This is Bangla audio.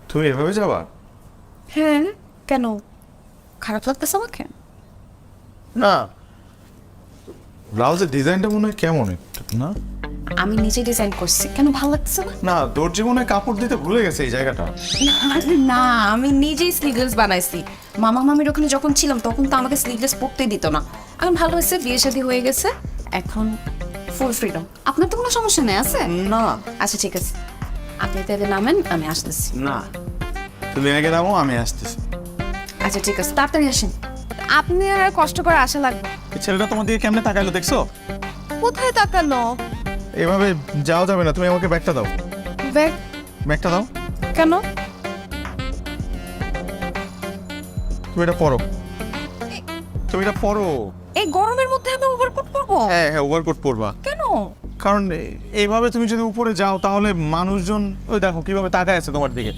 তুমি এভাবে যাবা? হ্যাঁ, কেন খারাপ লাগতেছে আমাকে? না, ব্লাউজের ডিজাইনটা মনে হয় কেমন একটু না? আমি নিজে ডিজাইন করছি, কেন ভালো লাগছে না? না, দর্জি মনে হয় কাপড় দিতে ভুলে গেছে এই জায়গাটা। আরে না, আমি নিজেই স্লিভলেস বানাইছি। মামা মামির ওখানে যখন ছিলাম তখন তো আমাকে স্লিভলেস পরতেই দিত না। এখন ভালো হয়েছে, বিয়ে শাদী হয়ে গেছে, এখন ফুল ফ্রিডম। আপনার তো কোনো সমস্যা নেই আছে? না আচ্ছা ঠিক আছে, আপনি তাহলে নামেন, আমি আসতেছি। না, তুমি আগে নামো, আমি আসতেছি। আচ্ছা ঠিক আছে, তাড়াতাড়ি আসেন। আপনি আর কষ্ট করে আসা লাগবে। এই ছেলেটা তোমার দিকে কেমনে তাকাইলো দেখছো? কোথায় তাকালো? এভাবে যাওয়া যাবে না, তুমি আমাকে ব্যাগটা দাও। ব্যাগ? ব্যাগটা দাও। কেন? তুমি এটা পরো, তুমি এটা পরো। এই গরমের মধ্যে আমি ওভারকোট পরবো? হ্যাঁ হ্যাঁ, ওভারকোট পরবা। কেন? কারণ এইভাবে তুমি যদি উপরে যাও তাহলে মানুষজন ওই দেখো কিভাবে তাকায় আছে তোমার দিকে।